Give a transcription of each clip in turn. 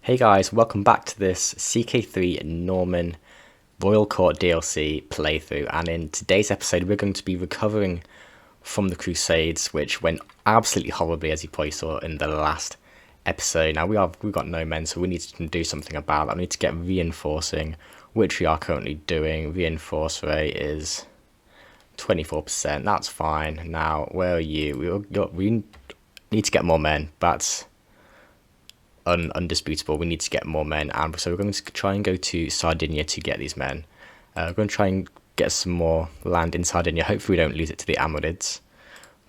Hey guys, welcome back to this CK3 Norman Royal Court DLC playthrough, and in today's episode we're going to be recovering from the Crusades, which went absolutely horribly, as you probably saw in the last episode. Now we've got no men, so we need to do something about that. We need to get reinforcing, which we are currently doing. Reinforce rate is 24%, that's fine. Now, where are you? We need to get more men, that's undisputable. We need to get more men, and so we're going to try and go to Sardinia to get these men. We're going to try and get some more land in Sardinia. Hopefully we don't lose it to the Amorids,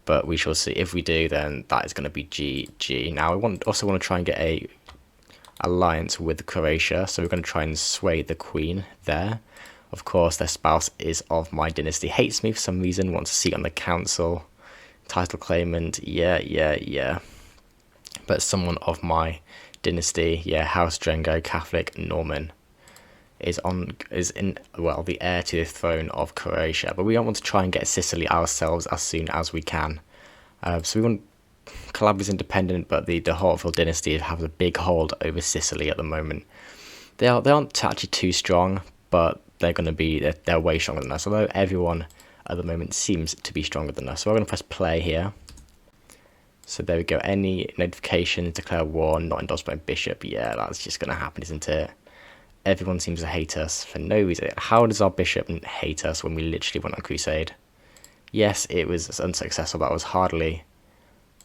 but we shall see. If we do, then that is going to be GG. Now I also want to try and get a alliance with Croatia, so we're going to try and sway the Queen there. Of course, their spouse is of my dynasty, hates me for some reason, wants a seat on the council, title claimant, yeah. But someone of my dynasty, yeah, House of Drengot, Catholic, Norman, is the heir to the throne of Croatia. But we don't want to try and get Sicily ourselves as soon as we can. So we want Calabria's independent, but the Hortville dynasty have a big hold over Sicily at the moment. They aren't actually too strong, but they're way stronger than us. Although everyone at the moment seems to be stronger than us. So we're going to press play here. So there we go. Any notifications, declare war, not endorsed by bishop. Yeah, that's just going to happen, isn't it? Everyone seems to hate us for no reason. How does our bishop hate us when we literally went on crusade? Yes, it was unsuccessful. That was hardly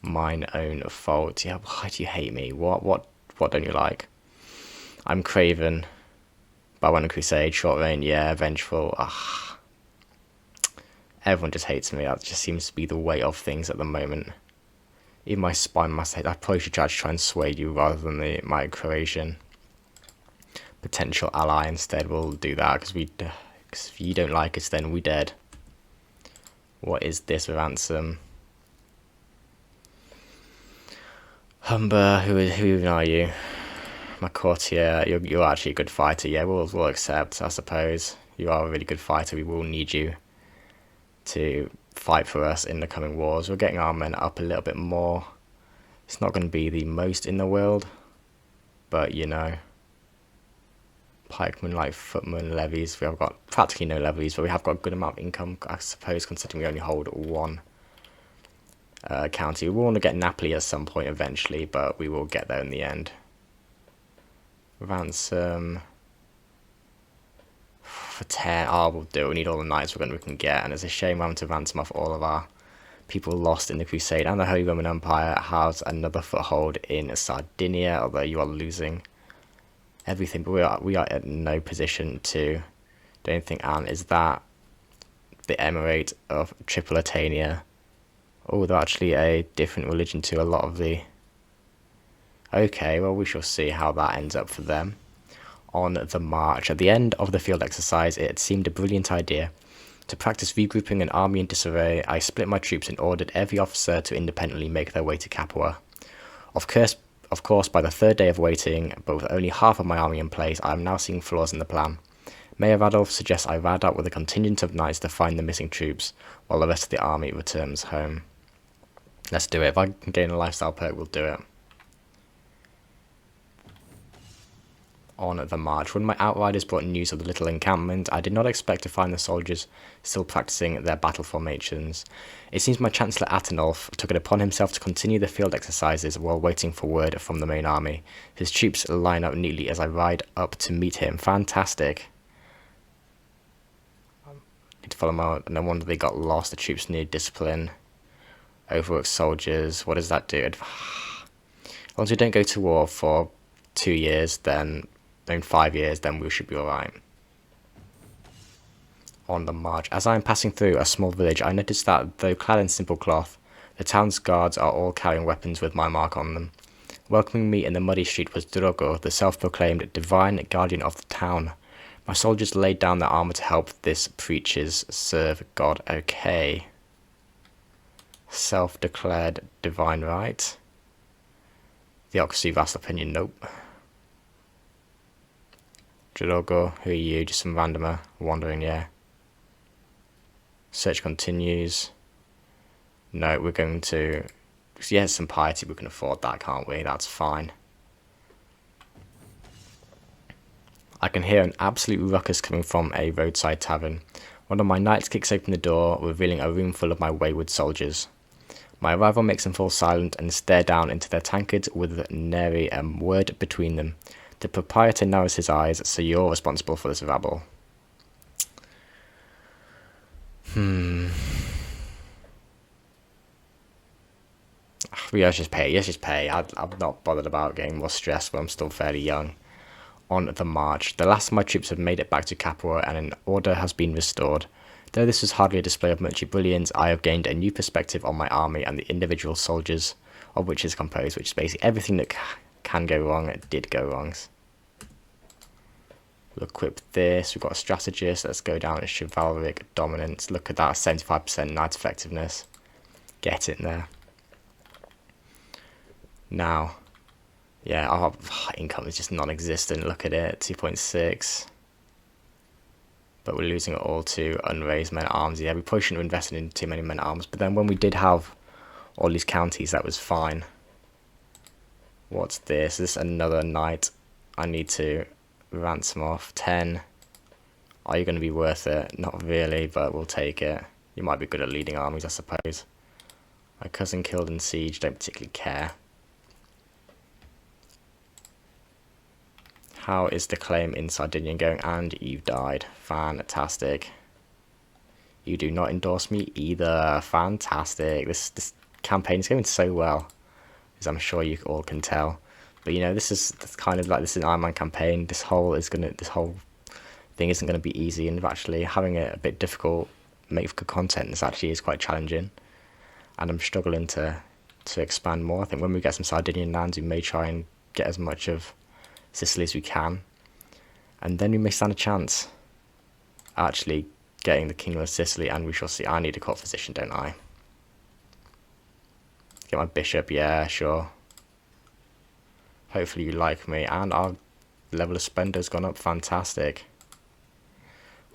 mine own fault. Yeah, why do you hate me? What don't you like? I'm craven, but I went on crusade. Short reign, yeah. Vengeful. Everyone just hates me. That just seems to be the way of things at the moment. Even my spy must hate. I probably should try and sway you rather than my Croatian potential ally. Instead, we'll do that because if you don't like us, then we dead. What is this ransom? Humber, who even are you? My courtier, you're actually a good fighter. Yeah, we'll accept. I suppose you are a really good fighter. We will need you to fight for us in the coming wars. We're getting our men up a little bit more. It's not going to be the most in the world, but you know, pikemen, like footmen, levies. We have got practically no levies, but we have got a good amount of income, I suppose, considering we only hold one county. We will want to get Napoli at some point eventually, but we will get there in the end. Ransom for 10. We'll do it. We need all the knights we can get, and it's a shame we're having to ransom off all of our people lost in the Crusade. And the Holy Roman Empire has another foothold in Sardinia, although you are losing everything. But we are at no position to do anything. And is that the Emirate of Tripolitania? Oh, they're actually a different religion to a lot of the... Okay, well, we shall see how that ends up for them. On the march. At the end of the field exercise, it seemed a brilliant idea. To practice regrouping an army in disarray, I split my troops and ordered every officer to independently make their way to Capua. Of course, by the third day of waiting, but with only half of my army in place, I am now seeing flaws in the plan. Mayor Radolf suggests I ride out with a contingent of knights to find the missing troops, while the rest of the army returns home. Let's do it. If I can gain a lifestyle perk, we'll do it. On the march. When my outriders brought news of the little encampment, I did not expect to find the soldiers still practicing their battle formations. It seems my Chancellor Atenulf took it upon himself to continue the field exercises while waiting for word from the main army. His troops line up neatly as I ride up to meet him. Fantastic. Need to follow them out. No wonder they got lost. The troops need discipline. Overworked soldiers. What does that do? As long as we don't go to war for 2 years, then in 5 years, then we should be alright. On the march. As I am passing through a small village, I noticed that, though clad in simple cloth, the town's guards are all carrying weapons with my mark on them. Welcoming me in the muddy street was Drogo, the self-proclaimed divine guardian of the town. My soldiers laid down their armor to help this preacher's serve God. Okay. Self-declared divine right. Theocracy, vast opinion, nope. Drogo, who are you? Just some randomer wandering, yeah. Search continues. No, we're going to... Yeah, some piety, we can afford that, can't we? That's fine. I can hear an absolute ruckus coming from a roadside tavern. One of my knights kicks open the door, revealing a room full of my wayward soldiers. My arrival makes them fall silent and stare down into their tankards with nary a word between them. The proprietor narrows his eyes, so you're responsible for this rabble. Let's just pay. I'm not bothered about getting more stressed when I'm still fairly young. On the march. The last of my troops have made it back to Capua and an order has been restored. Though this was hardly a display of military brilliance, I have gained a new perspective on my army and the individual soldiers of which it is composed, which is basically everything that can go wrong, it did go wrong. We'll equip this, we've got a strategist, let's go down to chivalric dominance. Look at that, 75% knight effectiveness. Get in there. Now, yeah, our income is just non-existent. Look at it, 2.6. But we're losing it all to unraised men-at-arms. Yeah, we probably shouldn't have invested in too many men-at-arms. But then when we did have all these counties, that was fine. What's this? Is this another knight I need to ransom off? 10. Are you going to be worth it? Not really, but we'll take it. You might be good at leading armies, I suppose. My cousin killed in siege, don't particularly care. How is the claim in Sardinia going? And you've died. Fantastic. You do not endorse me either. Fantastic. This campaign is going so well, as I'm sure you all can tell. But you know, this is kind of like this is an Ironman campaign. This whole thing isn't gonna be easy, and actually having it a bit difficult, make good content. This actually is quite challenging, and I'm struggling to expand more. I think when we get some Sardinian lands, we may try and get as much of Sicily as we can, and then we may stand a chance actually getting the Kingdom of Sicily, and we shall see. I need a court physician, don't I? Get my bishop, yeah, sure. Hopefully you like me, and our level of spender has gone up. Fantastic.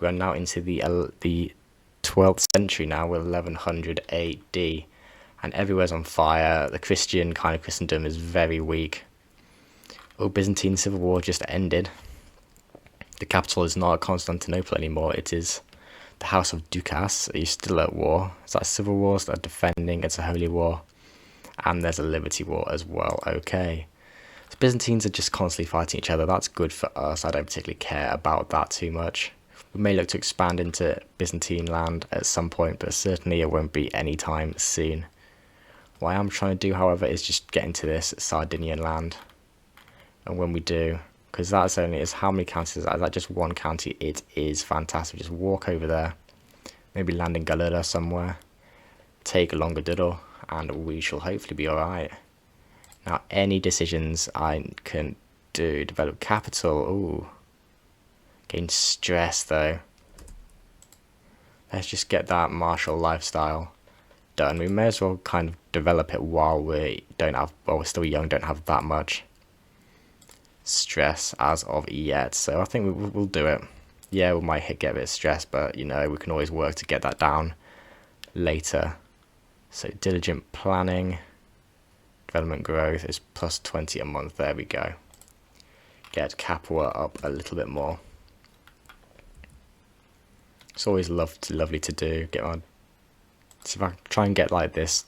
We are now into the 12th century now. We're 1100 AD, and everywhere's on fire. The Christian kind of Christendom is very weak. Oh, Byzantine Civil War just ended. The capital is not Constantinople anymore. It is the House of Ducas. Are you still at war? Is that a civil war? Is that defending? It's a holy war. And there's a liberty war as well. Okay. So Byzantines are just constantly fighting each other. That's good for us. I don't particularly care about that too much. We may look to expand into Byzantine land at some point, but certainly it won't be anytime soon. What I am trying to do, however, is just get into this Sardinian land. And when we do, because that's only is how many counties is that? Is that just one county? It is fantastic. Just walk over there, maybe land in Galera somewhere, take a longer diddle, and we shall hopefully be alright. Now, any decisions I can do, develop capital, ooh, gain stress though. Let's just get that martial lifestyle done. We may as well kind of develop it while we're still young, don't have that much stress as of yet, so I think we'll do it. Yeah, we might get a bit of stress, but you know, we can always work to get that down later. So diligent planning, development growth is plus 20 a month. There we go. Get Capua up a little bit more. It's always lovely to do. Get on. So if I try and get like this,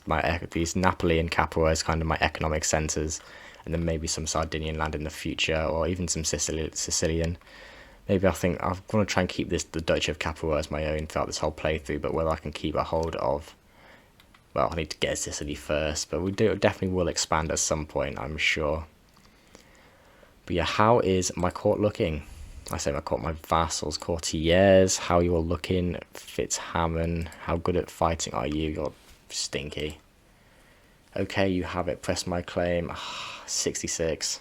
these Napoli and Capua is kind of my economic centres. And then maybe some Sardinian land in the future, or even some Sicilian. Maybe I think I want to try and keep the Duchy of Capua as my own throughout this whole playthrough, but whether I can keep a hold of, well, I need to get Sicily first, but we definitely will expand at some point, I'm sure. But yeah, how is my court looking? I say my court, my vassals, courtiers, how are you all looking? Fitzhamon, how good at fighting are you? You're stinky. Okay, you have it. Press my claim. 66.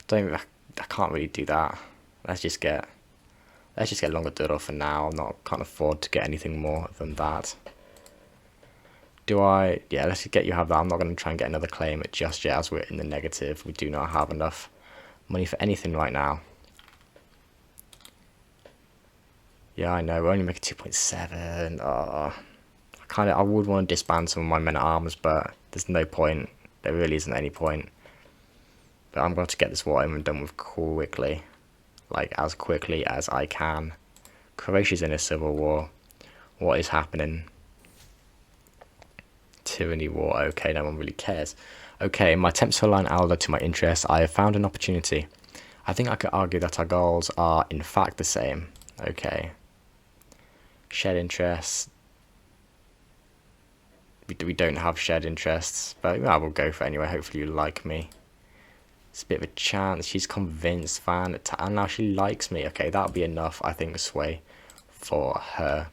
I can't really do that. Let's just get longer doodle for now. Can't afford to get anything more than that. Yeah, let's just get you have that. I'm not going to try and get another claim just yet, as we're in the negative. We do not have enough money for anything right now. Yeah, I know. We're only making 2.7. Oh. I would want to disband some of my men-at-arms, but there's no point. There really isn't any point. But I'm going to get this war over and done with quickly. like as quickly as I can. Croatia's in a civil war. What is happening? Tyranny war. Okay, no one really cares. Okay, in my attempts to align Aldo to my interests, I have found an opportunity. I think I could argue that our goals are in fact the same. Okay. Shared interests. We don't have shared interests, but I will go for it anyway. Hopefully you like me. It's a bit of a chance. She's convinced, and now she likes me. Okay, that'll be enough, I think, sway for her.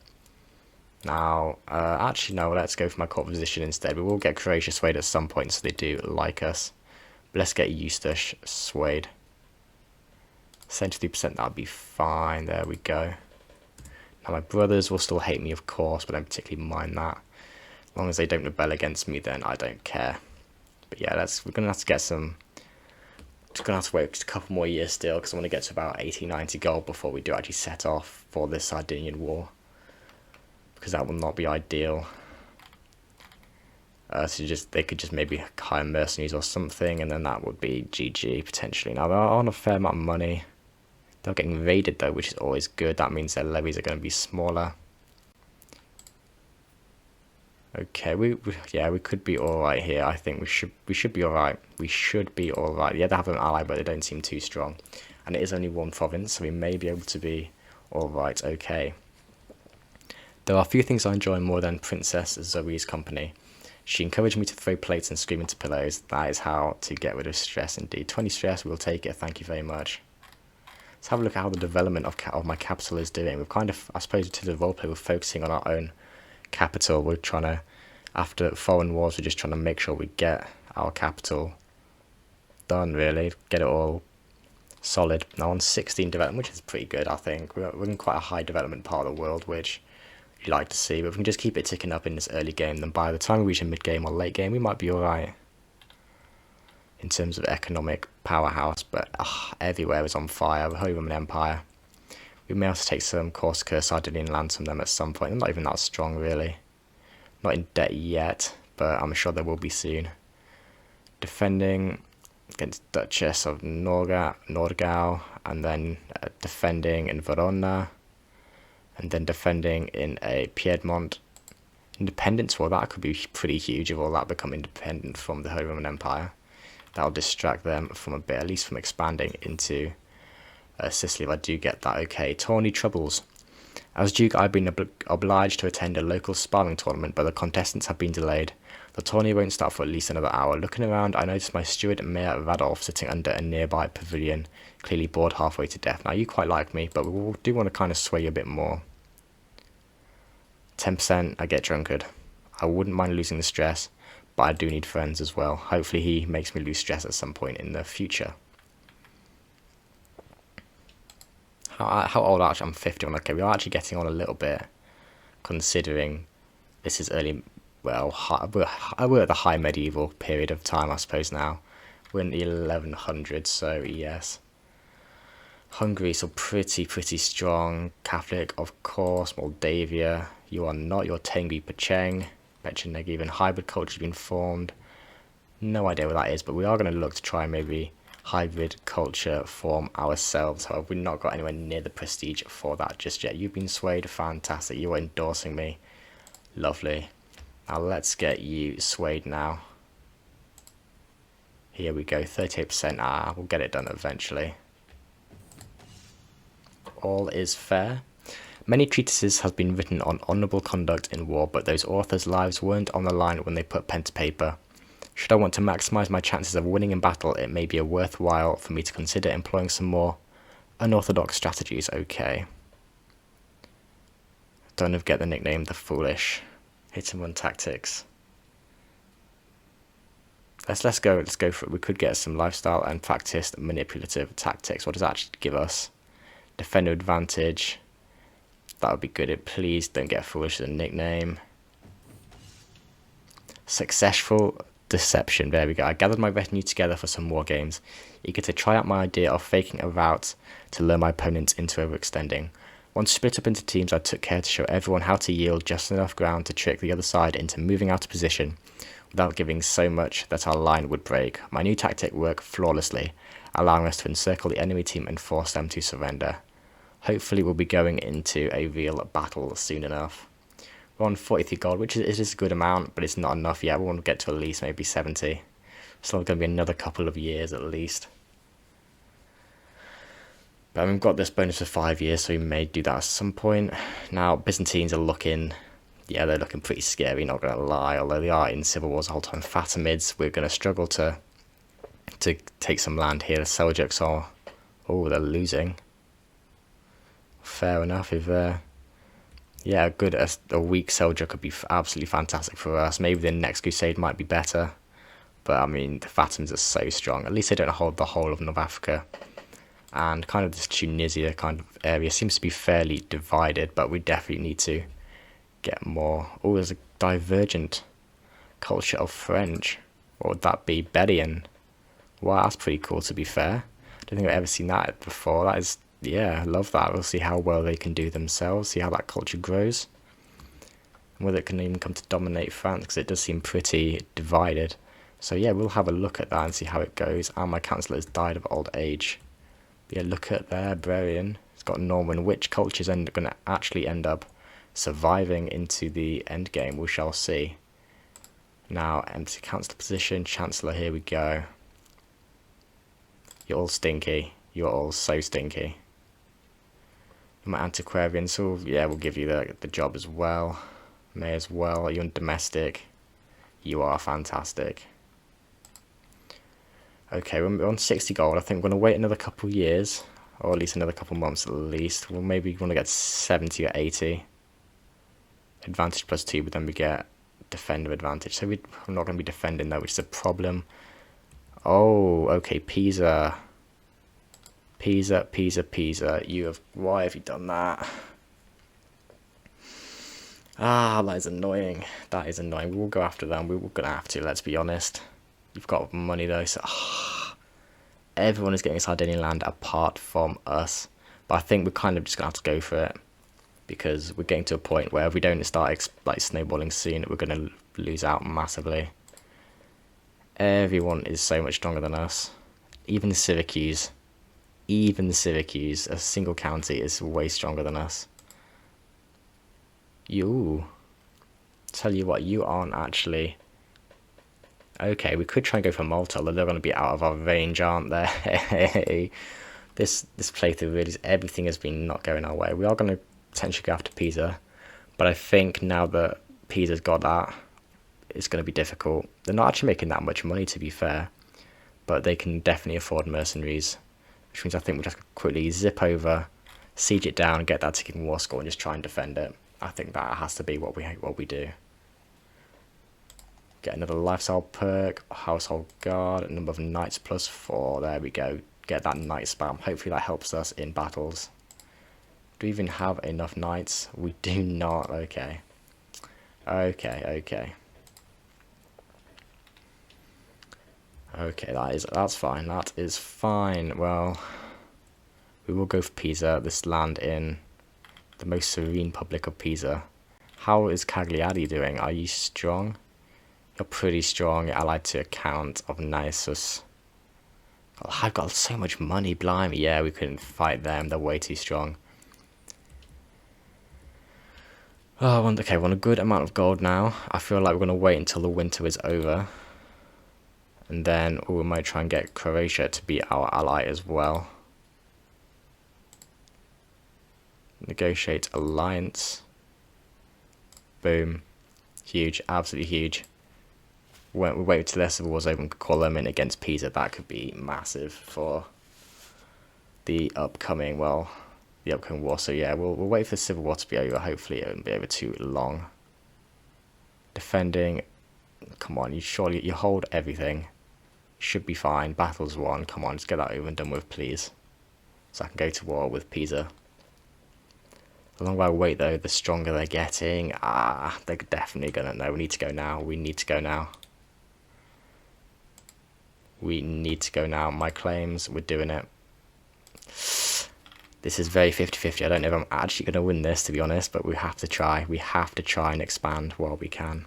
Now, actually, no, let's go for my court position instead. We will get Croatia swayed at some point, so they do like us. But let's get Eustace swayed. 73%, that'll be fine. There we go. Now, my brothers will still hate me, of course, but I don't particularly mind that. As long as they don't rebel against me, then I don't care. But yeah, we're going to have to get some... Just going to have to wait a couple more years still, because I want to get to about 80, 90 gold before we do actually set off for this Sardinian war. Because that will not be ideal. So they could just maybe hire mercenaries or something, and then that would be GG potentially. Now they're on a fair amount of money. They're getting invaded though, which is always good. That means their levies are going to be smaller. Okay, we could be all right here. I think we should be all right. We should be all right. Yeah, they have an ally, but they don't seem too strong, and it is only one province, so we may be able to be all right. Okay. There are a few things I enjoy more than Princess Zoe's company. She encouraged me to throw plates and scream into pillows. That is how to get rid of stress indeed. 20 stress, we'll take it. Thank you very much. Let's have a look at how the development of my capital is doing. We've kind of, I suppose, to the roleplay, we're focusing on our own capital. We're trying to, after foreign wars, we're just trying to make sure we get our capital done, really. Get it all solid. Now on 16 development, which is pretty good, I think. We're in quite a high development part of the world, which you like to see, but if we can just keep it ticking up in this early game, then by the time we reach a mid game or late game, we might be alright in terms of economic powerhouse. But everywhere is on fire. The Holy Roman Empire. We may have to take some Corsica, Sardinian lands from them at some point. They're not even that strong, really. Not in debt yet, but I'm sure they will be soon. Defending against Duchess of Nordgau, and then defending in Verona. And then defending in a Piedmont independence war. That could be pretty huge if all that become independent from the Holy Roman Empire. That'll distract them from a bit, at least from expanding into Sicily if I do get that. Okay, tourney troubles. As Duke, I've been obliged to attend a local sparring tournament, but the contestants have been delayed. The tourney won't start for at least another hour. Looking around, I noticed my steward, Mayor Radolf, sitting under a nearby pavilion, clearly bored halfway to death. Now, you quite like me, but we do want to kind of sway you a bit more. 10%, I get drunkard. I wouldn't mind losing the stress, but I do need friends as well. Hopefully he makes me lose stress at some point in the future. How old actually? I'm 51. Okay, we are actually getting on a little bit, considering this is early, well, we're at the high medieval period of time, I suppose now. We're in the 1100s, so yes. Hungary, so pretty strong. Catholic, of course. Moldavia, you are not. You're Tengri Pecheng. Pecheneg, even hybrid culture has been formed. No idea what that is, but we are going to look to try and maybe hybrid culture form ourselves. However, we've not got anywhere near the prestige for that just yet. You've been swayed. Fantastic. You are endorsing me. Lovely. Now let's get you swayed now. Here we go. 38%. We'll get it done eventually. All is fair. Many treatises have been written on honourable conduct in war, but those authors' lives weren't on the line when they put pen to paper. Should I want to maximise my chances of winning in battle, it may be worthwhile for me to consider employing some more unorthodox strategies. Okay. Don't get the nickname the Foolish. Hit and run tactics. Let's go for it. We could get some lifestyle and practiced manipulative tactics. What does that actually give us? Defender advantage. That would be good. Please don't get Foolish as a nickname. Successful deception. There we go. I gathered my retinue together for some war games, eager to try out my idea of faking a rout to lure my opponents into overextending. Once split up into teams, I took care to show everyone how to yield just enough ground to trick the other side into moving out of position. without giving so much that our line would break. My new tactic worked flawlessly, allowing us to encircle the enemy team and force them to surrender. Hopefully we'll be going into a real battle soon enough. We're on 43 gold, which is a good amount, but it's not enough yet. We want to get to at least maybe 70. Still going to be another couple of years at least. But we've got this bonus for 5 years, so we may do that at some point. Now, Byzantines are looking, yeah, they're looking pretty scary, not going to lie. Although they are in civil wars the whole time. Fatimids, we're going to struggle to take some land here. The Seljuks are, oh, they're losing. Fair enough. If yeah, a weak Seljuk could be absolutely fantastic for us. Maybe the next crusade might be better. But I mean, the Fatimids are so strong. At least they don't hold the whole of North Africa. And kind of this Tunisia kind of area seems to be fairly divided, but we definitely need to get more. Oh, there's a divergent culture of French. What would that be? Bedian. Wow, that's pretty cool, to be fair. I don't think I've ever seen that before. That is, yeah, I love that. We'll see how well they can do themselves, see how that culture grows, and whether it can even come to dominate France, because it does seem pretty divided. So yeah, we'll have a look at that and see how it goes. And my councillor has died of old age. Yeah, look at there, Brerian. It's got Norman. Which cultures are going to actually end up surviving into the end game? We shall see. Now, empty councillor position, chancellor. Here we go. You're all stinky. You're all so stinky. My antiquarian, so yeah, we'll give you the job as well. May as well. You're domestic. You are fantastic. Okay, we're on 60 gold. I think we're going to wait another couple years, or at least another couple months at least. We'll maybe want to get 70 or 80. Advantage +2, but then we get defender advantage. So we're not going to be defending though, which is a problem. Oh, okay, Pisa. Pisa. Why have you done that? Ah, that is annoying. That is annoying. We will go after them. We're going to have to, let's be honest. You've got money though, so everyone is getting Sardinian land apart from us. But I think we're kind of just going to have to go for it, because we're getting to a point where if we don't start like snowballing soon, we're going to lose out massively. Everyone is so much stronger than us. Even Syracuse, a single county, is way stronger than us. You, tell you what, you aren't actually. Okay, we could try and go for Malta, although they're going to be out of our range, aren't they? This playthrough really, everything has been not going our way. We are going to potentially go after Pisa, but I think now that Pisa's got that, it's going to be difficult. They're not actually making that much money, to be fair, but they can definitely afford mercenaries, which means I think we'll just quickly zip over, siege it down, get that ticking war score, and just try and defend it. I think that has to be what we do. Get another lifestyle perk, household guard, a number of knights +4. There we go. Get that knight spam. Hopefully that helps us in battles. Do we even have enough knights? We do not. Okay. Okay, that's fine. That is fine. Well, we will go for Pisa, this land in the most serene public of Pisa. How is Cagliari doing? Are you strong? You're pretty strong. You're allied to a Count of Nisus. Oh, I've got so much money, blimey. Yeah, we couldn't fight them. They're way too strong. Oh, okay, we want a good amount of gold now. I feel like we're going to wait until the winter is over. And then we might try and get Croatia to be our ally as well. Negotiate alliance. Boom. Huge, absolutely huge. We wait till their civil war's over and call them in against Pisa. That could be massive for the upcoming war. So yeah, we'll wait for the civil war to be over. Hopefully it won't be over too long. Defending. Come on, you hold everything. Should be fine. Battle's won. Come on, just get that over and done with, please. So I can go to war with Pisa. The longer I wait though, the stronger they're getting. They're definitely gonna know. We need to go now. We need to go now. My claims, we're doing it. This is very 50-50. I don't know if I'm actually going to win this, to be honest, but we have to try. We have to try and expand while we can.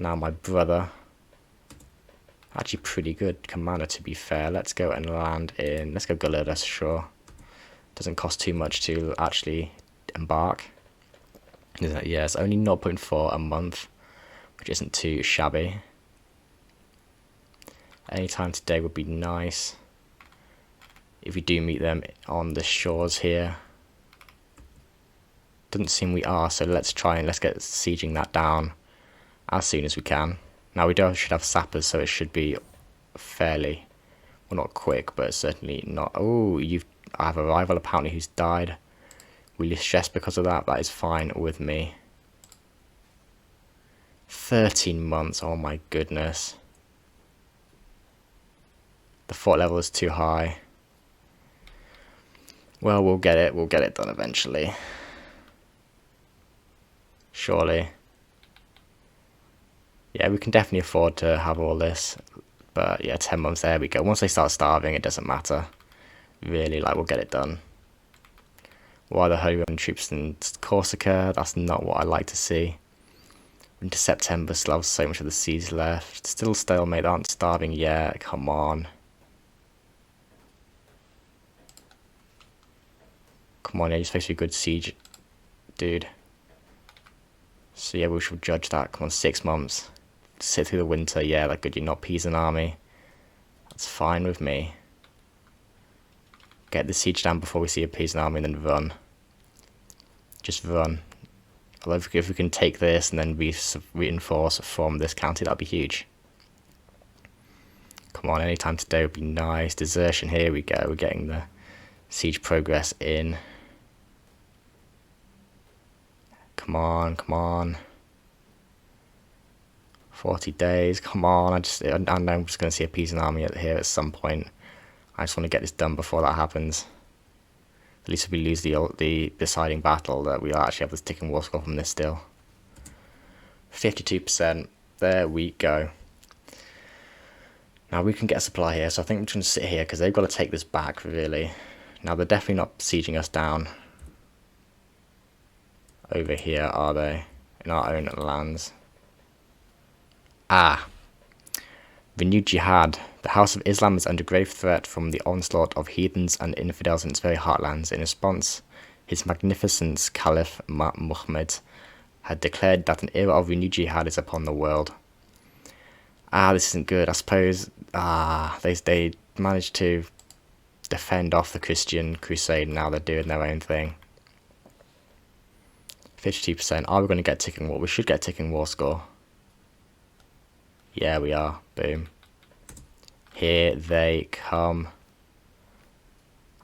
Now my brother, actually pretty good commander to be fair. Let's go and land in, let's go Galurdas, sure. Doesn't cost too much to actually embark. Yeah, it's only 0.4 a month, which isn't too shabby. Anytime today would be nice. If we do meet them on the shores here. Doesn't seem we are, so let's get sieging that down as soon as we can. Now we should have sappers, so it should be fairly, well, not quick, but certainly not. Oh, I have a rival apparently who's died. We lose stress because of that. That is fine with me. 13 months. Oh my goodness. The fort level is too high. Well, we'll get it. We'll get it done eventually. Surely. Yeah, we can definitely afford to have all this. But yeah, 10 months, there we go. Once they start starving, it doesn't matter. Really, like, we'll get it done. Why the Holy Roman troops in Corsica? That's not what I like to see. Into September, still have so much of the seas left. Still stalemate, aren't starving yet. Come on. Come on, yeah, you're supposed to be a good siege, dude. So yeah, we should judge that. Come on, 6 months. Sit through the winter, yeah, like good. You're not Pisan army. That's fine with me. Get the siege down before we see a Pisan army and then run. Just run. Although if we can take this and then reinforce from this county, that'd be huge. Come on, anytime today would be nice. Desertion, here we go. We're getting the siege progress in. Come on, come on. 40 days, come on. I know I'm just going to see a Pisan army here at some point. I just want to get this done before that happens. At least if we lose the deciding battle, that we'll actually have this ticking war score from this still. 52%. There we go. Now we can get a supply here, so I think we're just going to sit here because they've got to take this back, really. Now they're definitely not sieging us down over here, are they? In our own lands. Ah. Renewed jihad. The House of Islam is under grave threat from the onslaught of heathens and infidels in its very heartlands. In response, His Magnificence Caliph Muhammad had declared that an era of renewed jihad is upon the world. Ah, this isn't good. I suppose they managed to defend off the Christian crusade. Now they're doing their own thing. 52%. Are we going to get ticking war? We should get ticking war score. Yeah, we are. Boom. Here they come.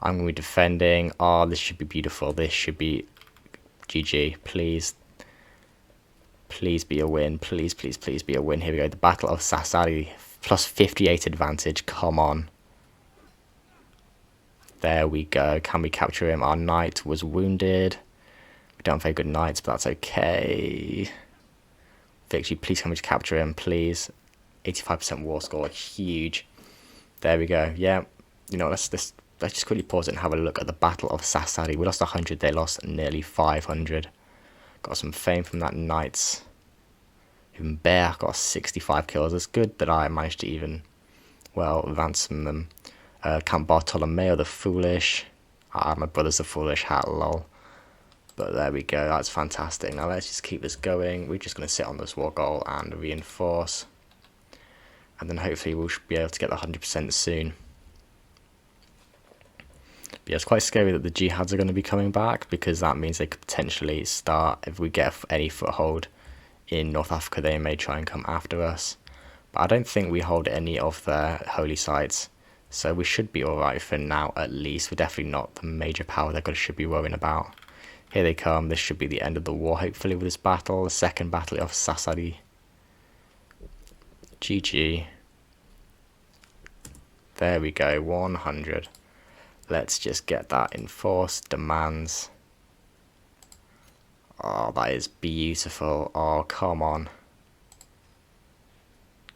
I'm going to be defending. Oh, this should be beautiful. This should be GG. Please. Please be a win. Please, please, please be a win. Here we go. The Battle of Sassari. Plus 58 advantage. Come on. There we go. Can we capture him? Our knight was wounded. We don't have very good knights, but that's okay. Victory, please can we just capture him, please. 85% war score, huge. There we go. Yeah, you know, let's just quickly pause it and have a look at the Battle of Sassari. We lost 100, they lost nearly 500. Got some fame from that knights. Even Bear got 65 kills. It's good that I managed to even, well, ransom them. Count Bartolomeo the Foolish. My brother's the Foolish hat, lol. But there we go, that's fantastic. Now let's just keep this going. We're just going to sit on this war goal and reinforce. And then hopefully we'll be able to get the 100% soon. But yeah, it's quite scary that the jihads are going to be coming back, because that means they could potentially start, if we get any foothold in North Africa, they may try and come after us. But I don't think we hold any of their holy sites, so we should be alright for now at least. We're definitely not the major power they should be worrying about. Here they come. This should be the end of the war, hopefully, with this battle. The second battle of Sassari. GG. There we go, 100. Let's just get that enforced. Demands. Oh, that is beautiful. Oh, come on.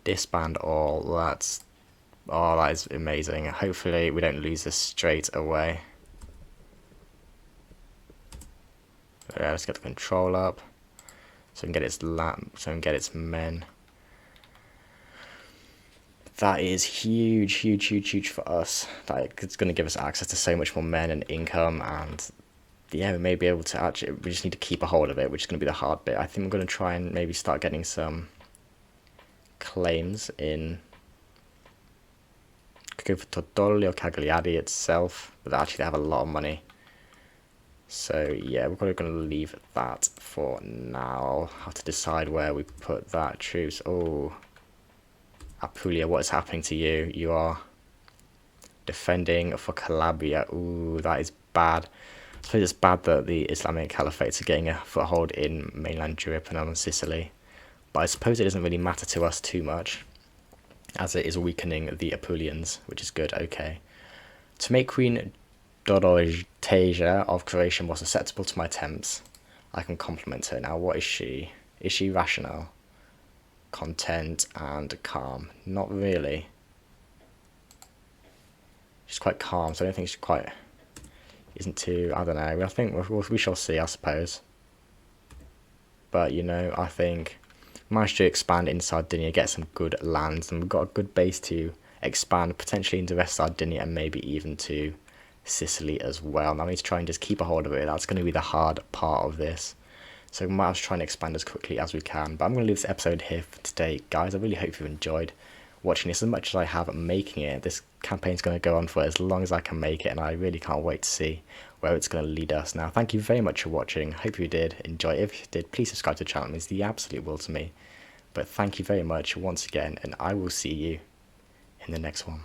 Disband all. That is amazing. Hopefully, we don't lose this straight away. Yeah, let's get the control up, so we can get its so we can get its men. That is huge, huge, huge, huge for us. It's going to give us access to so much more men and income, and yeah, we may be able to actually, we just need to keep a hold of it, which is going to be the hard bit. I think we're going to try and maybe start getting some claims in. Could go for Tortoli or Cagliari itself, but actually they have a lot of money. So yeah, we're probably going to leave that for now. I'll have to decide where we put that troops. Oh, Apulia, what is happening to you? You are defending for Calabria. Ooh, that is bad. I suppose it's bad that the Islamic Caliphates are getting a foothold in mainland Europe and on Sicily. But I suppose it doesn't really matter to us too much, as it is weakening the Apulians, which is good. Okay. To make Queen Dorotheja of Croatia more susceptible to my attempts, I can compliment her. Now, what is she? Is she rational? Content and calm? Not really. She's quite calm, so I don't think she quite isn't too. I don't know. I think we shall see, I suppose. But you know, I think we managed to expand in Sardinia, get some good lands, and we've got a good base to expand potentially into West Sardinia and maybe even to Sicily as well. Now we need to try and just keep a hold of it. That's going to be the hard part of this. So we might have to try and expand as quickly as we can. But I'm going to leave this episode here for today, guys. I really hope you enjoyed watching this as much as I have making it. This campaign's going to go on for as long as I can make it, and I really can't wait to see where it's going to lead us. Now, thank you very much for watching. Hope you did enjoy. If you did, please subscribe to the channel. It means the absolute world to me. But thank you very much once again, and I will see you in the next one.